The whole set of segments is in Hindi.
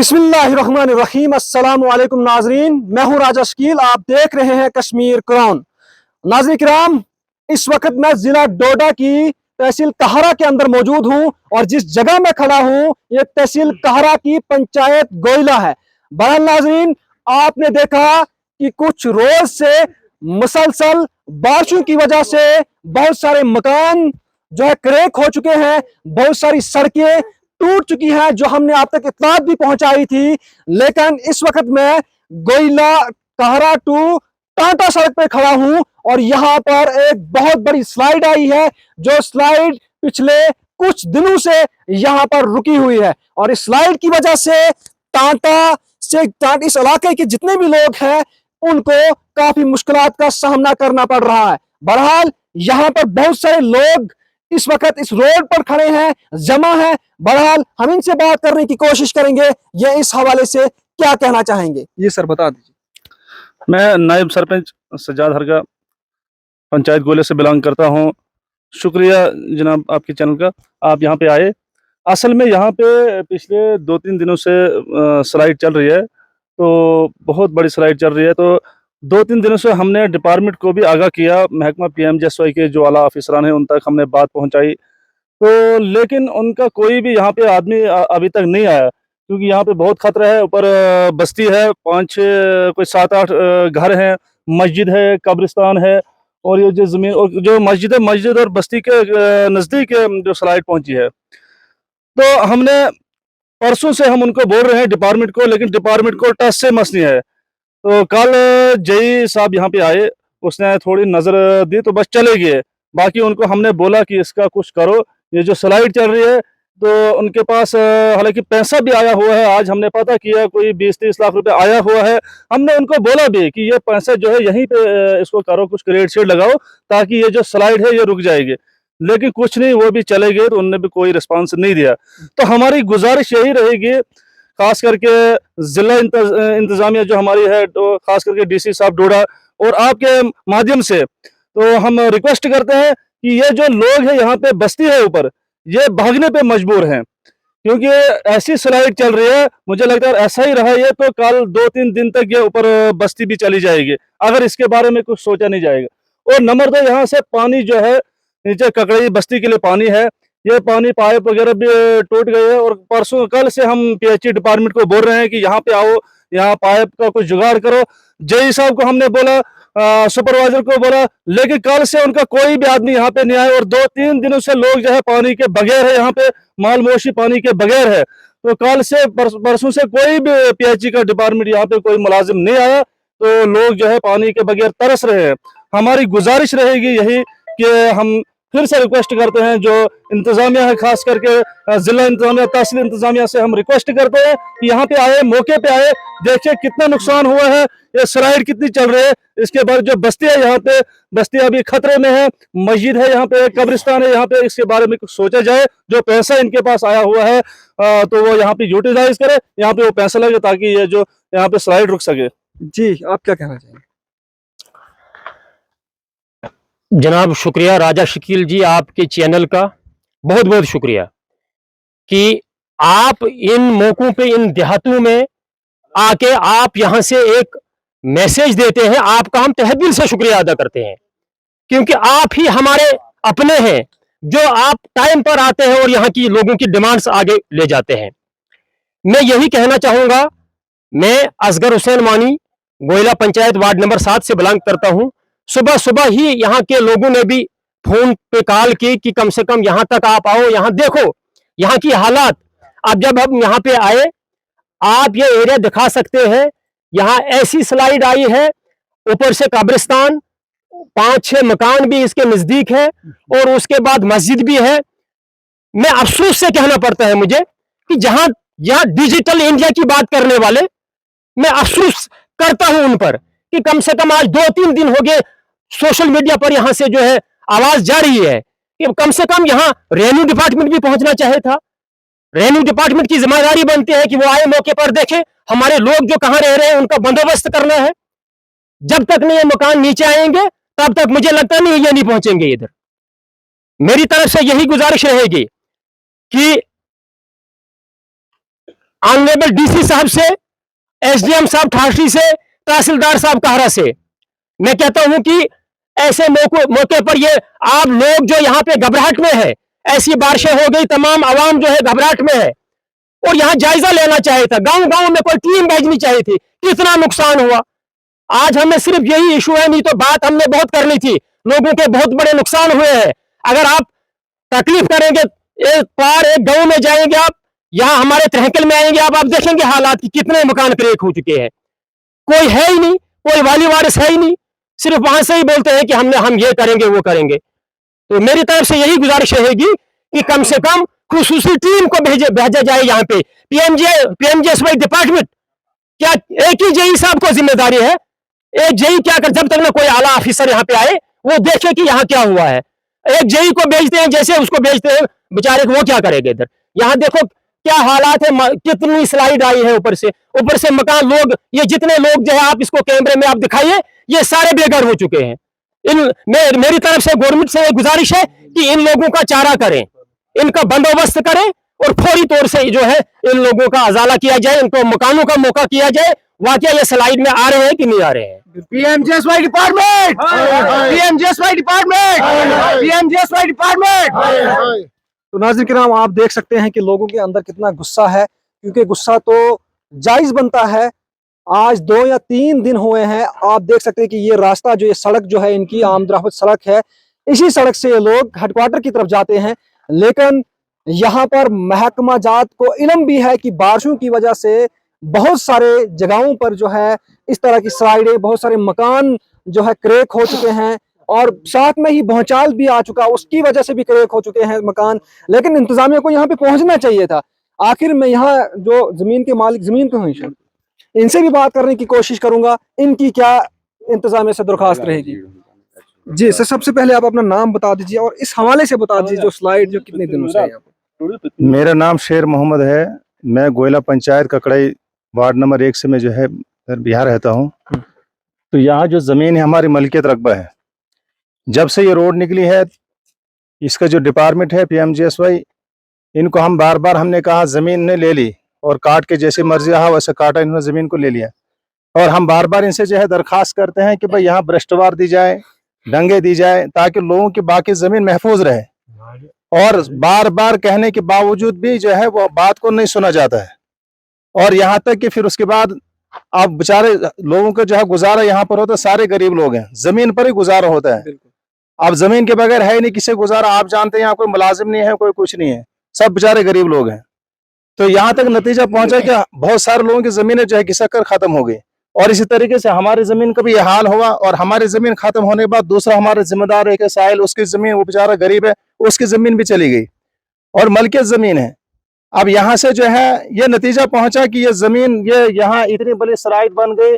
बिस्मिल्लाहिर्रहमानिर्रहीम। अस्सलाम वालेकुम नाजरीन, मैं हूं राजा शकील। आप देख रहे हैं कश्मीर क्राउन। नाज़रीन किराम, इस वक्त मैं जिला डोडा की तहसील कहरा के अंदर मौजूद हूं और जिस जगह में खड़ा हूं ये तहसील कहरा की पंचायत गोइला है। बहरहाल नाजरीन, आपने देखा कि कुछ रोज से मुसलसल बारिशों की वजह से बहुत सारे मकान जो है क्रैक हो चुके हैं, बहुत सारी सड़कें टूट चुकी हैं जो हमने आप तक इत्तलात भी पहुंचाई थी। लेकिन इस वक्त मैं गोइला कहरा टू टाटा सड़क पे खड़ा हूं और यहां पर एक बहुत बड़ी स्लाइड आई है, जो स्लाइड पिछले कुछ दिनों से यहां पर रुकी हुई है और इस स्लाइड की वजह से इस इलाके के जितने भी लोग हैं उनको काफी मुश्किलात का सामना करना पड़ रहा है। बहरहाल यहां पर बहुत सारे लोग इस वक्त इस रोड पर खड़े हैं, जमा है। बहरहाल हम इनसे बात करने की कोशिश करेंगे, ये इस हवाले से क्या कहना चाहेंगे। ये सर बता दीजिए। मैं नायब सरपंच सज्जाद हरगा पंचायत गोले से बिलोंग करता हूं। शुक्रिया जनाब आपके चैनल का, आप यहां पे आए। असल में यहां पे पिछले 2-3 दिनों से स्लाइड चल रही है, तो बहुत बड़ी स्लाइड चल रही है। तो 2-3 दिनों से हमने डिपार्टमेंट को भी आगाह किया, महकमा PMJSY के जो आला ऑफिसरान हैं उन तक हमने बात पहुंचाई, तो लेकिन उनका कोई भी यहाँ पे आदमी अभी तक नहीं आया, क्योंकि यहाँ पे बहुत खतरा है। ऊपर बस्ती है, 5-6 कोई 7-8 घर हैं, मस्जिद है, कब्रिस्तान है, और ये जो ज़मीन और जो मस्जिद है, मस्जिद और बस्ती के नज़दीक जो स्लाइड पहुंची है। तो हमने परसों से हम उनको बोल रहे हैं डिपार्टमेंट को, लेकिन डिपार्टमेंट को टस से मस नहीं है। तो कल जई साहब यहाँ पे आए, उसने थोड़ी नज़र दी तो बस चले गए। बाकी उनको हमने बोला कि इसका कुछ करो, ये जो स्लाइड चल रही है। तो उनके पास हालांकि पैसा भी आया हुआ है, आज हमने पता किया कोई 20-30 लाख रुपए आया हुआ है। हमने उनको बोला भी कि ये पैसा जो है यहीं पे इसको करो, कुछ क्रेडिट शीट लगाओ ताकि ये जो स्लाइड है ये रुक जाएगी, लेकिन कुछ नहीं, वो भी चले गए। तो उनने भी कोई रिस्पांस नहीं दिया। तो हमारी गुजारिश यही रहेगी, खास करके जिला इंतजामिया जो हमारी है, तो खास करके DC साहब डोडा और आपके माध्यम से तो हम रिक्वेस्ट करते हैं कि ये जो लोग हैं यहाँ पे बस्ती है ऊपर, ये भागने पे मजबूर हैं, क्योंकि ऐसी स्लाइड चल रही है। मुझे लगता है ऐसा ही रहा ये तो कल 2-3 दिन तक ये ऊपर बस्ती भी चली जाएगी, अगर इसके बारे में कुछ सोचा नहीं जाएगा। और नंबर 2, यहाँ से पानी जो है नीचे ककड़ई बस्ती के लिए पानी है, ये पानी पाइप वगैरह भी टूट गए हैं। और परसों कल से हम PHE डिपार्टमेंट को बोल रहे हैं कि यहाँ पे आओ, यहाँ पाइप का कुछ जुगाड़ करो। JE साहब को हमने बोला, सुपरवाइजर को बोला, लेकिन कल से उनका कोई भी आदमी यहाँ पे नहीं आया। और 2-3 दिनों से लोग जो है पानी के बगैर है, यहाँ पे माल मवेशी पानी के बगैर है। तो कल से परसों से कोई भी PHE का डिपार्टमेंट यहाँ पे कोई मुलाजिम नहीं आया, तो लोग जो है पानी के बगैर तरस रहे हैं। हमारी गुजारिश रहेगी यही कि हम फिर से रिक्वेस्ट करते हैं, जो इंतजामिया है, खास करके जिला इंतजामिया, तहसील इंतजामिया से हम रिक्वेस्ट करते हैं कि यहाँ पे आए, मौके पे आए, देखिए कितना नुकसान हुआ है, ये स्लाइड कितनी चल रही है। इसके बाद जो बस्ती है, यहाँ पे बस्ती अभी खतरे में है, मस्जिद है यहाँ पे, कब्रिस्तान है यहाँ पे, इसके बारे में कुछ सोचा जाए। जो पैसा इनके पास आया हुआ है तो वो यहाँ पे यूटिलाइज करे, यहाँ पे वो पैसा लगे ताकि ये जो यहाँ पे स्लाइड रुक सके। जी, आप क्या कहना चाहेंगे। जनाब शुक्रिया राजा शकील जी, आपके चैनल का बहुत बहुत शुक्रिया कि आप इन मौकों पे, इन देहातों में आके आप यहां से एक मैसेज देते हैं। आपका हम तहे दिल से शुक्रिया अदा करते हैं, क्योंकि आप ही हमारे अपने हैं, जो आप टाइम पर आते हैं और यहाँ की लोगों की डिमांड्स आगे ले जाते हैं। मैं यही कहना चाहूंगा, मैं असगर हुसैन मानी गोइला पंचायत वार्ड नंबर 7 से बिलोंग करता हूं। सुबह सुबह ही यहाँ के लोगों ने भी फोन पे कॉल की कि कम से कम यहाँ तक आप आओ, यहाँ देखो यहाँ की हालात। अब जब हम यहाँ पे आए, आप ये एरिया दिखा सकते हैं, यहाँ ऐसी स्लाइड आई है, ऊपर से कब्रिस्तान, 5-6 मकान भी इसके नजदीक है और उसके बाद मस्जिद भी है। मैं अफसोस से कहना पड़ता है मुझे कि जहां यहाँ डिजिटल इंडिया की बात करने वाले, मैं अफसोस करता हूं उन पर कि कम से कम आज 2-3 दिन हो गए सोशल मीडिया पर यहां से जो है आवाज जा रही है कि कम से कम यहां रेवेन्यू डिपार्टमेंट भी पहुंचना चाहे था। रेवेन्यू डिपार्टमेंट की जिम्मेदारी बनती है कि वो आए, मौके पर देखे हमारे लोग जो कहां रह रहे हैं उनका बंदोबस्त करना है। जब तक नहीं ये मकान नीचे आएंगे तब तक मुझे लगता नहीं ये नहीं पहुंचेंगे इधर। मेरी तरफ से यही गुजारिश रहेगी कि ऑनरेबल डीसी साहब से, एसडीएम साहब ठाठरी से, तहसीलदार साहब कहरा से मैं कहता हूं कि ऐसे मौके पर ये आप लोग जो यहाँ पे घबराहट में है, ऐसी बारिशें हो गई, तमाम आवाम जो है घबराहट में है, और यहाँ जायजा लेना चाहिए था, गांव गांव में कोई टीम भेजनी चाहिए थी। कितना नुकसान हुआ। आज हमें सिर्फ यही इशू है, नहीं तो बात हमने बहुत करनी थी। लोगों के बहुत बड़े नुकसान हुए हैं। अगर आप तकलीफ करेंगे, एक पार एक गांव में जाएंगे आप, यहाँ हमारे तहसील में आएंगे आप देखेंगे हालात कि कितने मकान क्रैक हो चुके हैं। कोई है ही नहीं, कोई वाली वारिस है ही नहीं, सिर्फ वहां से ही बोलते हैं कि हम ये करेंगे वो करेंगे। तो मेरी तरफ से यही गुजारिश रहेगी कि कम से कम खुसूसी टीम को भेजा जाए यहाँ पे। पीएमजीएसवाई डिपार्टमेंट, क्या एक ही जेई साहब को जिम्मेदारी है? एक जेई क्या कर, जब तक ना कोई आला ऑफिसर यहाँ पे आए वो देखे कि यहाँ क्या हुआ है। एक जेई को भेजते हैं, जैसे उसको भेजते हैं बेचारे को, वो क्या करेगा इधर? यहाँ देखो क्या हालात है, कितनी स्लाइड आई है ऊपर से मकान, लोग ये जितने लोग जो है, आप इसको कैमरे में आप दिखाइए, ये सारे बेघर हो चुके हैं। मेरी तरफ से गवर्नमेंट से गुजारिश है कि इन लोगों का चारा करें, इनका बंदोबस्त करें, और फौरी तौर से जो है इन लोगों का अजाला किया जाए, इनको मकानों का मौका किया जाए। वाकया ये स्लाइड में आ रहे हैं कि नहीं आ रहे हैं? PMGSY department, PMGSY department, PMGSY department. तो नाज़रीन किराम, आप देख सकते हैं कि लोगों के अंदर कितना गुस्सा है, क्योंकि गुस्सा तो जायज बनता है। आज 2 या 3 दिन हुए हैं, आप देख सकते हैं कि ये रास्ता जो, ये सड़क जो है, इनकी आमदरफ्त सड़क है, इसी सड़क से ये लोग हेडक्वार्टर की तरफ जाते हैं। लेकिन यहाँ पर महकमा जात को इल्म भी है कि बारिशों की वजह से बहुत सारे जगहों पर जो है इस तरह की स्लाइडें, बहुत सारे मकान जो है क्रैक हो चुके हैं, और साथ में ही भूचाल भी आ चुका, उसकी वजह से भी क्रैक हो चुके हैं मकान। लेकिन इंतजामिया को यहाँ पे पहुंचना चाहिए था। आखिर में यहाँ जो जमीन के मालिक, जमीन पे हुई, इनसे भी बात करने की कोशिश करूंगा, इनकी क्या इंतजामिया से दरख्वास्त रहेगी। जी सर, सबसे पहले आप अपना नाम बता दीजिए और इस हवाले से बता दीजिए जो स्लाइड जो कितने दिनों से है यहाँ पे। मेरा नाम शेर मोहम्मद है। मैं गोयला पंचायत ककड़ई वार्ड नंबर 1 से मैं जो है बिहार रहता हूँ। तो यहाँ जो ज़मीन है हमारी मलकियत रकबा है। जब से ये रोड निकली है, इसका जो डिपार्टमेंट है पीएमजीएसवाई, इनको हम बार बार हमने कहा, ज़मीन ने ले ली और काट के जैसे मर्जी रहा वैसे काटा, इन्होंने ज़मीन को ले लिया। और हम बार बार इनसे जो है दरख्वास्त करते हैं कि भाई यहाँ भ्रष्टवार दी जाए, डंगे दी जाए, ताकि लोगों की बाकी ज़मीन महफूज रहे। और बार बार कहने के बावजूद भी जो है वो बात को नहीं सुना जाता है। और यहाँ तक कि फिर उसके बाद अब बेचारे लोगों का जो है गुजारा यहाँ पर होता है, सारे गरीब लोग हैं, जमीन पर ही गुजारा होता है। अब जमीन के बगैर है ही नहीं किसी गुजारा। आप जानते हैं यहाँ कोई मुलाजिम नहीं है, कोई कुछ नहीं है, सब बेचारे गरीब लोग हैं। तो यहाँ तक नतीजा पहुंचा कि बहुत सारे लोगों की जमीनें जो है घिसक कर खत्म हो गई। और इसी तरीके से हमारी जमीन का भी यह हाल हुआ। और हमारी जमीन खत्म होने के बाद दूसरा हमारे जिम्मेदार एक साहिल, उसकी जमीन, वो बेचारा गरीब है, उसकी जमीन भी चली गई और मलकियत जमीन है। अब यहाँ से जो है ये नतीजा पहुंचा कि ये जमीन, ये यहाँ इतनी बड़ी स्लाइड बन गई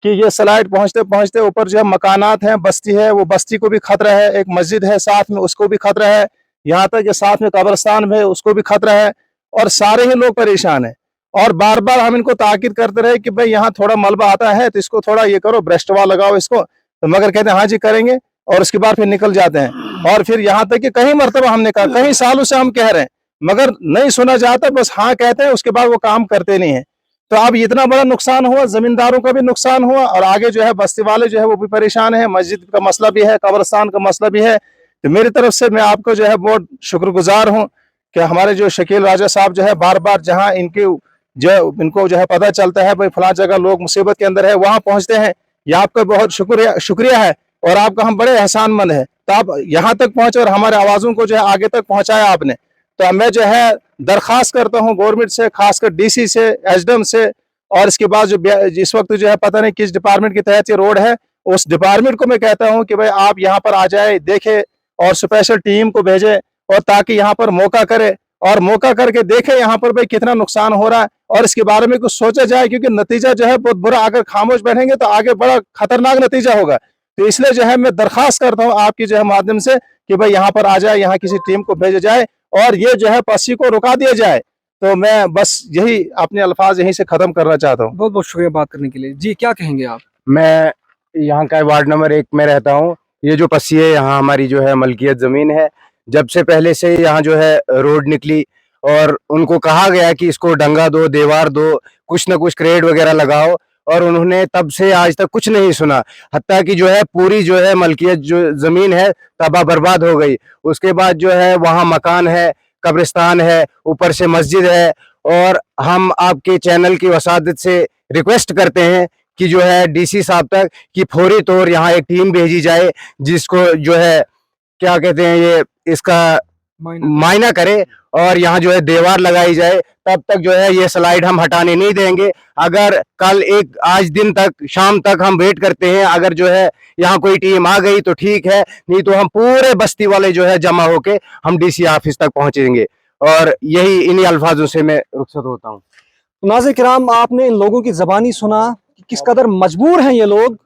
कि ये स्लाइड पहुंचते पहुंचते ऊपर जो है मकानात हैं, बस्ती है, वो बस्ती को भी खतरा है, एक मस्जिद है साथ में, उसको भी खतरा है, यहाँ तक कि साथ में कब्रिस्तान है, उसको भी खतरा है। और सारे ही लोग परेशान हैं। और बार बार हम इनको ताकीद करते रहे कि भाई यहाँ थोड़ा मलबा आता है तो इसको थोड़ा ये करो, भ्रष्टवार लगाओ इसको, तो मगर कहते हैं हाँ जी करेंगे, और उसके बाद फिर निकल जाते हैं। और फिर यहाँ तक कि कई मरतबा हमने कहा, कई सालों से हम कह रहे हैं, मगर नहीं सुना जाता, बस हाँ कहते हैं, उसके बाद वो काम करते नहीं है। तो अब इतना बड़ा नुकसान हुआ, जमींदारों का भी नुकसान हुआ, और आगे जो है बस्ती वाले जो है वो भी परेशान है, मस्जिद का मसला भी है, कब्रिस्तान का मसला भी है। तो मेरी तरफ से मैं आपको जो है बहुत शुक्रगुजार हूँ कि हमारे जो शकील राजा साहब जो है बार बार जहाँ इनको जो है पता चलता है भाई फला जगह लोग मुसीबत के अंदर है, वहां पहुंचते हैं। ये आपका बहुत शुक्रिया है, और आपका हम बड़े एहसानमंद है। तो आप यहाँ तक पहुंचे और हमारे आवाज़ों को जो है आगे तक पहुंचाया आपने। तो मैं जो है दरख्वास्त करता हूँ गवर्नमेंट से, खासकर डीसी से, एसडीएम से, और इसके बाद जो इस वक्त जो है पता नहीं किस डिपार्टमेंट के तहत ये रोड है, उस डिपार्टमेंट को मैं कहता हूँ कि भाई आप यहाँ पर आ जाए, देखे, और स्पेशल टीम को भेजे, और ताकि यहाँ पर मौका करे और मौका करके देखे यहाँ पर भाई कितना नुकसान हो रहा है, और इसके बारे में कुछ सोचा जाए। क्योंकि नतीजा जो है बहुत बुरा, अगर खामोश बैठेंगे तो आगे बड़ा खतरनाक नतीजा होगा। तो इसलिए जो है मैं दरख्वास्त करता हूँ आपकी जो है माध्यम से कि भाई यहाँ पर आ जाए, यहाँ किसी टीम को भेजा जाए और ये जो है पस्सी को रुका दिया जाए। तो मैं बस यही अपने अल्फाज यहीं से खत्म करना चाहता हूँ। बहुत बहुत शुक्रिया बात करने के लिए। जी क्या कहेंगे आप? मैं यहाँ का वार्ड नंबर 1 में रहता हूँ। ये जो पस्सी है यहाँ हमारी जो है मलकियत ज़मीन है। जब से पहले से यहाँ जो है रोड निकली और उनको कहा गया कि इसको डंगा दो, दीवार दो, कुछ ना कुछ क्रेड वगैरह लगाओ, और उन्होंने तब से आज तक कुछ नहीं सुना। हत्ता कि जो है पूरी जो है मलकियत जो जमीन है तबाह बर्बाद हो गई। उसके बाद जो है वहाँ मकान है, कब्रिस्तान है, ऊपर से मस्जिद है। और हम आपके चैनल की वसादत से रिक्वेस्ट करते हैं कि जो है डीसी साहब तक कि फौरी तौर यहाँ एक टीम भेजी जाए, जिसको जो है क्या कहते हैं ये इसका मायना करे और यहाँ जो है दीवार लगाई जाए। तब तक जो है ये स्लाइड हम हटाने नहीं देंगे। अगर कल एक आज दिन तक शाम तक हम वेट करते हैं, अगर जो है यहाँ कोई टीम आ गई तो ठीक है, नहीं तो हम पूरे बस्ती वाले जो है जमा होके हम डीसी ऑफिस तक पहुंचेंगे। और यही इन्हीं अल्फाजों से मैं रुखसत होता हूँ। नाज़रीन किराम, आपने इन लोगों की ज़बानी सुना कि किस कदर मजबूर हैं ये लोग।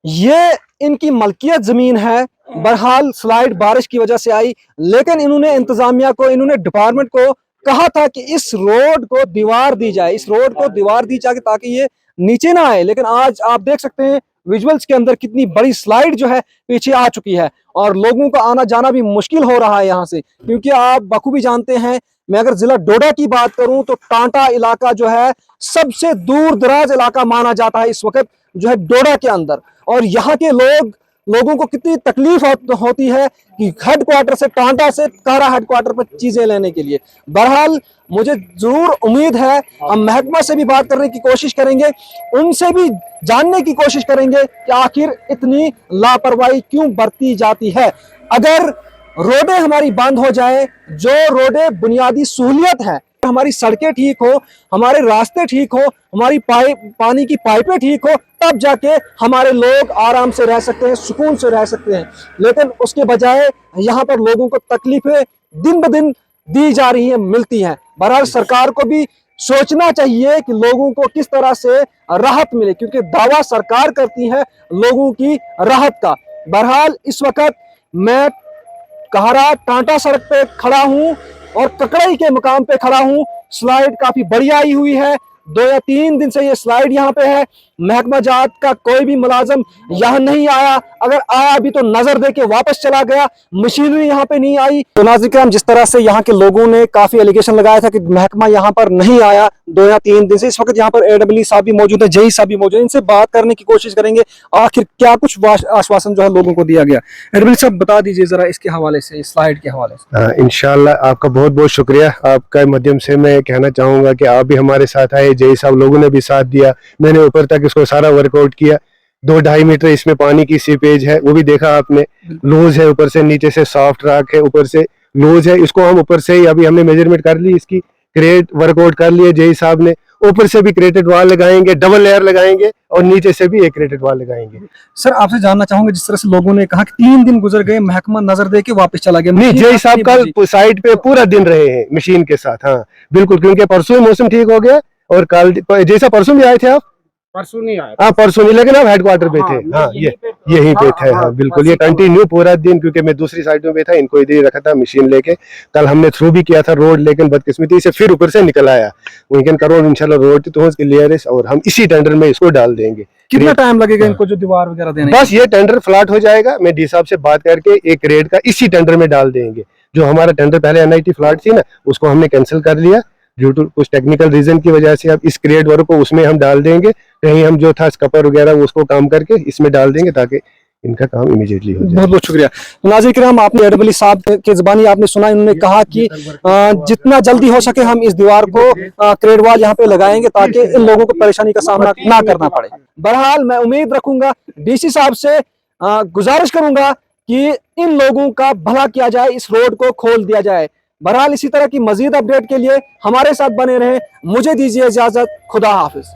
ये इनकी मलकियत जमीन है। बहरहाल स्लाइड बारिश की वजह से आई, लेकिन इन्होंने इंतजामिया को, इन्होंने डिपार्टमेंट को कहा था कि इस रोड को दीवार दी जाए, इस रोड को दीवार दी जाए ताकि ये नीचे ना आए। लेकिन आज आप देख सकते हैं विजुअल्स के अंदर कितनी बड़ी स्लाइड जो है पीछे आ चुकी है और लोगों का आना जाना भी मुश्किल हो रहा है यहाँ से, क्योंकि आप बखूबी जानते हैं। मैं अगर जिला डोडा की बात करूं तो टांटा इलाका जो है सबसे दूर दराज इलाका माना जाता है इस वक्त जो है डोडा के अंदर। और यहाँ के लोगों को कितनी तकलीफ होती है कि हेडक्वार्टर से, टांटा से कहरा हेडक्वार्टर पर चीजें लेने के लिए। बहरहाल मुझे जरूर उम्मीद है, हम महकमा से भी बात करने की कोशिश करेंगे, उनसे भी जानने की कोशिश करेंगे कि आखिर इतनी लापरवाही क्यों बरती जाती है। अगर रोडें हमारी बंद हो जाए, जो रोडें बुनियादी सहूलियत है, हमारी सड़कें ठीक हो, हमारे रास्ते ठीक हो, हमारी पानी की पाइपें ठीक हो, तब जाके हमारे लोग आराम से रह सकते हैं, सुकून से रह सकते हैं। लेकिन उसके बजाय यहाँ पर लोगों को तकलीफें दिन ब दिन दी जा रही हैं, मिलती हैं। बहरहाल सरकार को भी सोचना चाहिए कि लोगों को किस तरह से राहत मिले, क्योंकि दावा सरकार करती है लोगों की राहत का। बहरहाल इस वक्त मैं कहरा टांटा सड़क पे खड़ा हूं और ककड़ई के मुकाम पे खड़ा हूं। स्लाइड काफी बड़ी आई हुई है, 2 या 3 दिन से ये स्लाइड यहाँ पे है। महकमा जात का कोई भी मुलाजम यहाँ नहीं आया, अगर आया भी तो नजर दे के वापस चला गया, मशीनरी यहाँ पे नहीं आई। तो नाज़रीन, जिस तरह से यहाँ के लोगों ने काफी एलिगेशन लगाया था कि महकमा यहाँ पर नहीं आया 2 या 3 दिन से, इस वक्त यहाँ पर AEE साहब भी मौजूद है, जेई साहब भी मौजूद है। इनसे बात करने की कोशिश करेंगे आखिर क्या कुछ आश्वासन जो है लोगों को दिया गया। AEE साहब बता दीजिए जरा इसके हवाले से, इस स्लाइड के हवाले से। इंशाल्लाह आपका बहुत बहुत शुक्रिया। आपका माध्यम से मैं कहना चाहूंगा कि आप भी हमारे साथ आए, जेई साहब लोगों ने भी साथ दिया। मैंने ऊपर तक इसको सारा वर्कआउट किया। 2-2.5 मीटर इसमें पानी की सीपेज है, वो भी देखा आपने। लूज है, ऊपर से नीचे से सॉफ्ट रॉक है, ऊपर से लूज है। इसको हम ऊपर से ही अभी हमने मेजरमेंट कर ली, इसकी क्रेट वर्कआउट कर लिए जेई साहब ने। ऊपर से भी क्रेटेड वाल लगाएंगे, डबल लेयर लगाएंगे और नीचे से भी एक क्रेटेड वाल लगाएंगे। सर आपसे जानना चाहूंगा, जिस तरह से लोगों ने कहा कि 3 दिन गुजर गए, महकमा नजर दे के वापस चला गया। नहीं, जेई साहब कल साइड पे पूरा दिन रहे हैं मशीन के साथ। हाँ बिल्कुल, क्योंकि परसों ही मौसम ठीक हो गया और कल जैसा परसों भी आए थे आप। परसों नहीं आया। हाँ परसों नहीं, लेकिन आप हेडक्वार्टर पे थे। हाँ यहीं पे थे। हाँ बिल्कुल, ये कंटिन्यू पूरा दिन, क्योंकि मैं दूसरी साइडों पे था, इनको इधर ही रखा था मशीन लेके। कल हमने थ्रू भी किया था रोड, लेकिन बदकिस्मती से फिर ऊपर से निकल आया। वीकेंड करो इंशाल्लाह रोड तो क्लियर है और हम इसी टेंडर में इसको डाल देंगे। कितना टाइम लगेगा इनको जो दीवार वगैरह देने? बस ये टेंडर फ्लैट हो जाएगा, मैं डी साहब से बात करके एक रेट का इसी टेंडर में डाल देंगे। जो हमारा टेंडर पहले NIT फ्लैट थी ना, उसको हमने कैंसिल कर लिया ड्यू टू कुछ टेक्निकल रीजन की वजह से। अब इस क्रेड वर्क को उसमें हम डाल देंगे, कहीं हम जो था स्कपर वगैरह उसको काम करके इसमें डाल देंगे ताकि इनका काम इमीडिएटली हो जाए। बहुत बहुत शुक्रिया। नाज़रीन किराम, आपने AEE साहब के ज़बानी आपने सुना, इन्होंने कहा कि जितना जल्दी हो सके हम इस दीवार को क्रेड वाल यहाँ पे लगाएंगे ताकि इन लोगों को परेशानी का सामना ना करना पड़े। बहरहाल मैं उम्मीद रखूंगा, DC साहब से गुजारिश करूंगा कि इन लोगों का भला किया जाए, इस रोड को खोल दिया जाए। बहरहाल इसी तरह की मजीद अपडेट के लिए हमारे साथ बने रहें। मुझे दीजिए इजाजत, खुदा हाफिज।